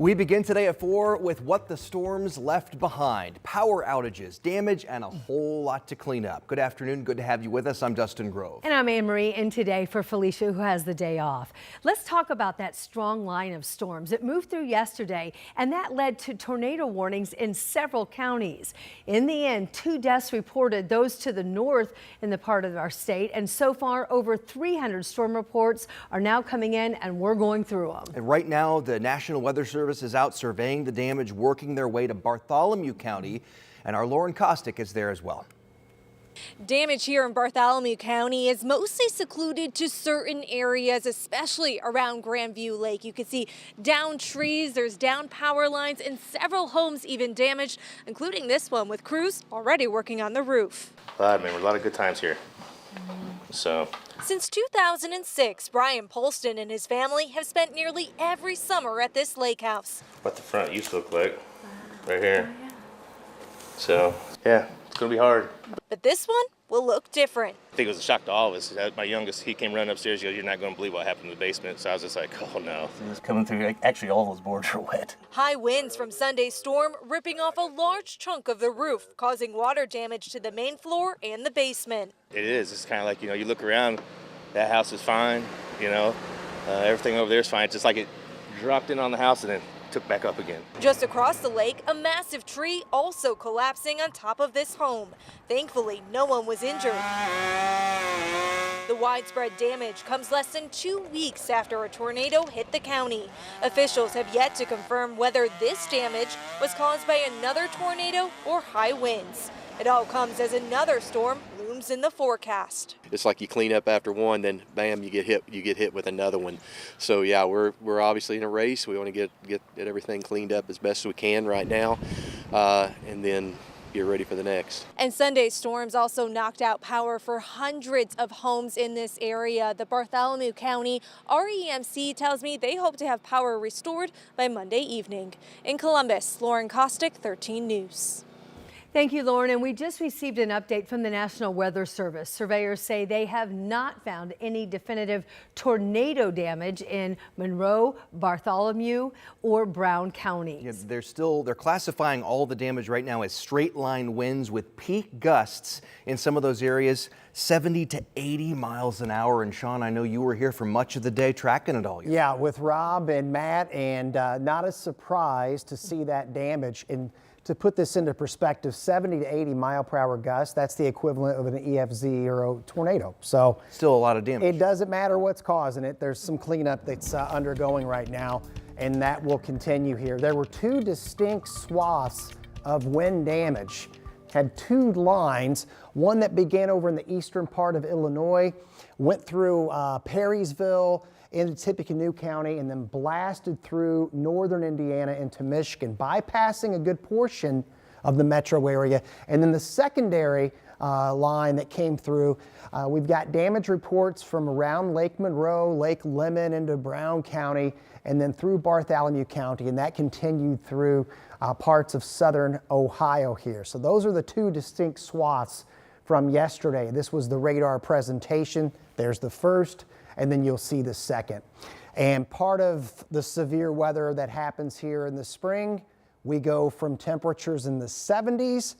We begin today at 4 with what the storms left behind. Power outages, damage, and a whole lot to clean up. Good afternoon. Good to have you with us. I'm Dustin Grove. And I'm Anne Marie in today for Felicia, who has the day off. Let's talk about that strong line of storms. It moved through yesterday, and that led to tornado warnings in several counties. In the end, 2 deaths reported, those to the north in the part of our state. And so far, over 300 storm reports are now coming in, and we're going through them. And right now, the National Weather Service is out surveying the damage, working their way to Bartholomew County, and our Lauren Kostick is there as well. Damage here in Bartholomew County is mostly secluded to certain areas, especially around Grandview Lake. You can see down trees, there's down power lines, and several homes even damaged, including this one with crews already working on the roof. I remember a lot of good times here. Since 2006, Brian Polston and his family have spent nearly every summer at this lake house. What the front used to look like, right here. So, yeah, it's gonna be hard. But this one will look different. I think it was a shock to all of us. My youngest, he came running upstairs, he goes, "You're not gonna believe what happened in the basement." So I was just like, oh no. It was coming through, actually all those boards are wet. High winds from Sunday's storm ripping off a large chunk of the roof, causing water damage to the main floor and the basement. It is, it's kind of like, you look around, that house is fine, everything over there is fine. It's just like it dropped in on the house and then took back up again. Just across the lake, a massive tree also collapsing on top of this home. Thankfully, no one was injured. The widespread damage comes less than 2 weeks after a tornado hit the county. Officials have yet to confirm whether this damage was caused by another tornado or high winds. It all comes as another storm looms in the forecast. It's like you clean up after one, then bam, you get hit with another one. So yeah, we're obviously in a race. We want to get everything cleaned up as best as we can right now, and then get ready for the next. And Sunday's storms also knocked out power for hundreds of homes in this area. The Bartholomew County REMC tells me they hope to have power restored by Monday evening. In Columbus, Lauren Kostick, 13 News. Thank you, Lauren. And we just received an update from the National Weather Service. Surveyors say they have not found any definitive tornado damage in Monroe, Bartholomew, or Brown counties. Yeah, they're classifying all the damage right now as straight line winds with peak gusts in some of those areas, 70 to 80 miles an hour. And Sean, I know you were here for much of the day tracking it all. Yeah, with Rob and Matt, and not a surprise to see that damage. And to put this into perspective, 70 to 80 mile per hour gusts, that's the equivalent of an EF0 tornado. So still a lot of damage. It doesn't matter what's causing it. There's some cleanup that's undergoing right now, and that will continue here. There were 2 distinct swaths of wind damage. Had 2 lines, one that began over in the eastern part of Illinois, went through Perrysville, into Tippecanoe County, and then blasted through northern Indiana into Michigan, bypassing a good portion of the metro area. And then the secondary line that came through, we've got damage reports from around Lake Monroe, Lake Lemon into Brown County, and then through Bartholomew County, and that continued through parts of southern Ohio here. So those are the 2 distinct swaths from yesterday. This was the radar presentation. There's the first, and then you'll see the second. And part of the severe weather that happens here in the spring, we go from temperatures in the 70s,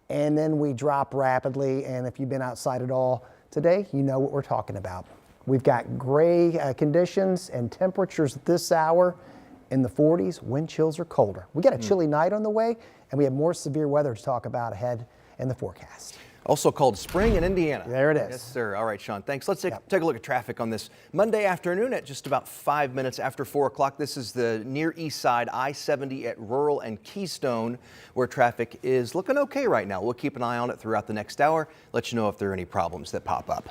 and then we drop rapidly. And if you've been outside at all today, you know what we're talking about. We've got gray conditions and temperatures at this hour in the 40s. Wind chills are colder. We got a chilly night on the way, and we have more severe weather to talk about ahead in the forecast. Also called spring in Indiana. There it is. Yes, sir. All right, Sean, thanks. Let's take a look at traffic on this Monday afternoon at just about 5 minutes after 4 o'clock. This is the near east side, I-70 at Rural and Keystone, where traffic is looking okay right now. We'll keep an eye on it throughout the next hour, let you know if there are any problems that pop up.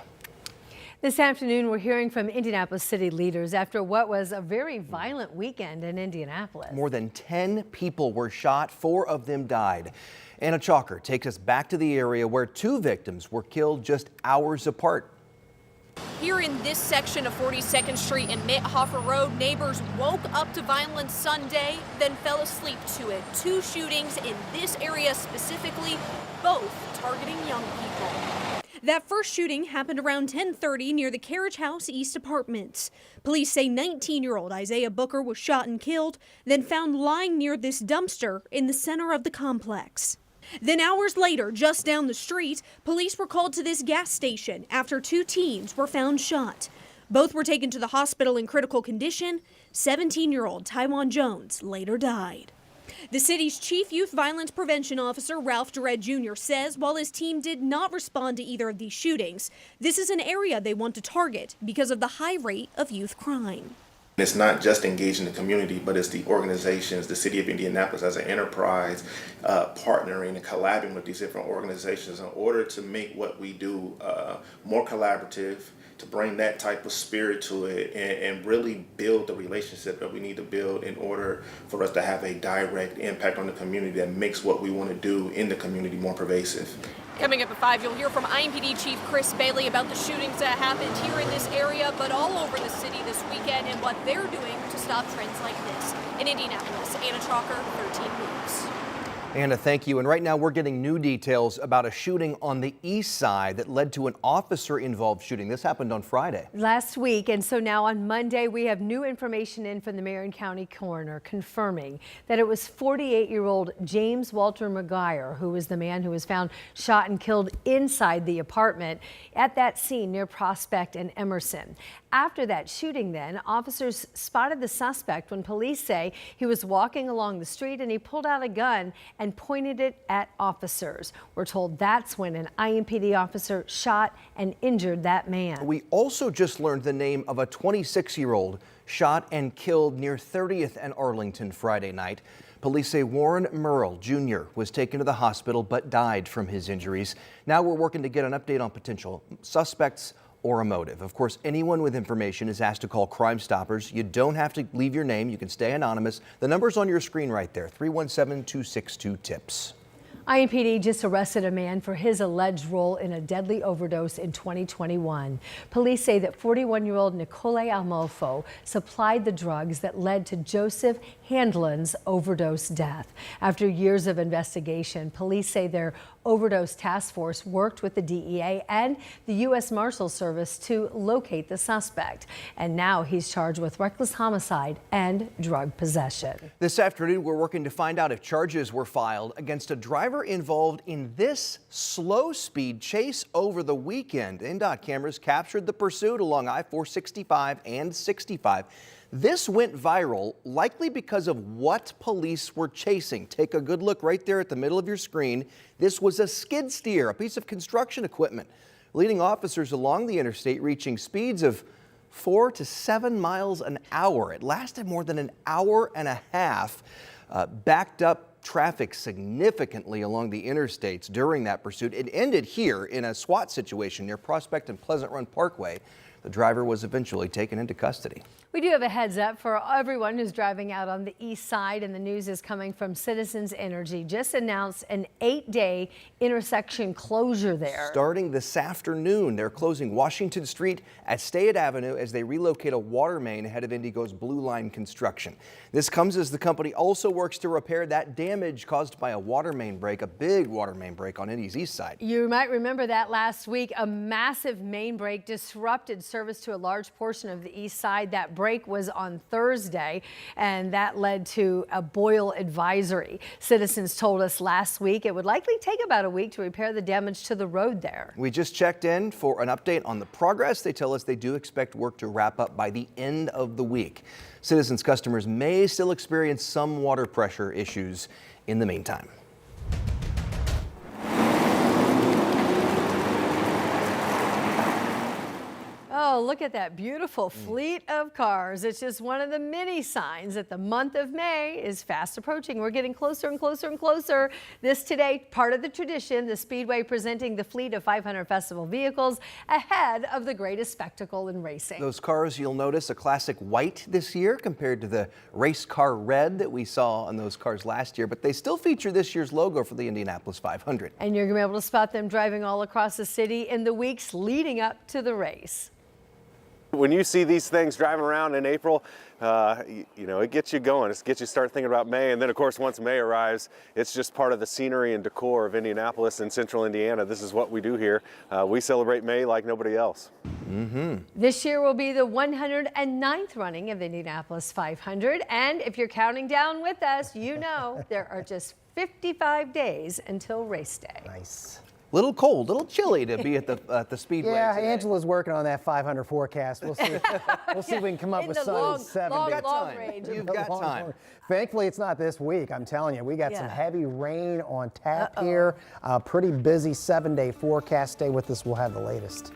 This afternoon, we're hearing from Indianapolis city leaders after what was a very violent weekend in Indianapolis. More than 10 people were shot, 4 of them died. Anna Chalker takes us back to the area where 2 victims were killed just hours apart. Here in this section of 42nd Street and Mithofer Road, neighbors woke up to violence Sunday, then fell asleep to it. 2 shootings in this area specifically, both targeting young people. That first shooting happened around 10:30 near the Carriage House East Apartments. Police say 19-year-old Isaiah Booker was shot and killed, then found lying near this dumpster in the center of the complex. Then hours later, just down the street, police were called to this gas station after 2 teens were found shot. Both were taken to the hospital in critical condition. 17-year-old Taiwan Jones later died. The city's chief youth violence prevention officer, Ralph Dredd Jr., says while his team did not respond to either of these shootings, this is an area they want to target because of the high rate of youth crime. It's not just engaging the community, but it's the organizations, the city of Indianapolis as an enterprise, partnering and collaborating with these different organizations in order to make what we do more collaborative, to bring that type of spirit to it and really build the relationship that we need to build in order for us to have a direct impact on the community that makes what we want to do in the community more pervasive. Coming up at 5, you'll hear from IMPD Chief Chris Bailey about the shootings that happened here in this area, but all over the city this weekend and what they're doing to stop trends like this. In Indianapolis, Anna Chalker, 13 News. Anna, thank you. And right now we're getting new details about a shooting on the east side that led to an officer-involved shooting. This happened on Friday. Last week, and so now on Monday, we have new information in from the Marion County coroner confirming that it was 48-year-old James Walter McGuire who was the man who was found shot and killed inside the apartment at that scene near Prospect and Emerson. After that shooting then, officers spotted the suspect when police say he was walking along the street and he pulled out a gun and pointed it at officers. We're told that's when an IMPD officer shot and injured that man. We also just learned the name of a 26-year-old shot and killed near 30th and Arlington Friday night. Police say Warren Merle Jr. was taken to the hospital but died from his injuries. Now we're working to get an update on potential suspects or a motive. Of course, anyone with information is asked to call Crime Stoppers. You don't have to leave your name. You can stay anonymous. The number's on your screen right there, 317-262-TIPS. IMPD just arrested a man for his alleged role in a deadly overdose in 2021. Police say that 41-year-old Nicole Almofo supplied the drugs that led to Joseph Handlin's overdose death. After years of investigation, police say their overdose task force worked with the DEA and the U.S. Marshals Service to locate the suspect. And now he's charged with reckless homicide and drug possession. This afternoon, we're working to find out if charges were filed against a driver involved in this slow-speed chase over the weekend. NDOT cameras captured the pursuit along I-465 and 65. This went viral, likely because of what police were chasing. Take a good look right there at the middle of your screen. This was a skid steer, a piece of construction equipment, leading officers along the interstate reaching speeds of 4 to 7 miles an hour. It lasted more than an hour and a half, backed up traffic significantly along the interstates during that pursuit. It ended here in a SWAT situation near Prospect and Pleasant Run Parkway. The driver was eventually taken into custody. We do have a heads up for everyone who's driving out on the east side, and the news is coming from Citizens Energy. Just announced an 8-day intersection closure there. Starting this afternoon, they're closing Washington Street at Stayett Avenue as they relocate a water main ahead of Indigo's Blue Line construction. This comes as the company also works to repair that damage caused by a water main break, a big water main break on Indy's east side. You might remember that last week, a massive main break disrupted service to a large portion of the east side. That break was on Thursday, and that led to a boil advisory. Citizens told us last week it would likely take about a week to repair the damage to the road there. We just checked in for an update on the progress. They tell us they do expect work to wrap up by the end of the week. Citizens customers may still experience some water pressure issues in the meantime. Oh, look at that beautiful fleet of cars. It's just one of the many signs that the month of May is fast approaching. We're getting closer and closer and closer. This today, part of the tradition, the Speedway presenting the fleet of 500 festival vehicles ahead of the greatest spectacle in racing. Those cars, you'll notice, a classic white this year compared to the race car red that we saw on those cars last year, but they still feature this year's logo for the Indianapolis 500. And you're going to be able to spot them driving all across the city in the weeks leading up to the race. When you see these things driving around in April, you know, it gets you going. It gets you start thinking about May. And then, of course, once May arrives, it's just part of the scenery and decor of Indianapolis and central Indiana. This is what we do here. We celebrate May like nobody else. This year will be the 109th running of the Indianapolis 500. And if you're counting down with us, you know there are just 55 days until race day. Nice. Little cold, little chilly to be at the speedway. Yeah, today. Angela's working on that 500 forecast. We'll see. We'll see if we can come up In with the sun long- in 70. long- You've got long time. range. You've got time. Thankfully, it's not this week. I'm telling you, we got some Yeah. heavy rain on tap here. Pretty busy 7-day forecast. Stay with us. We'll have the latest.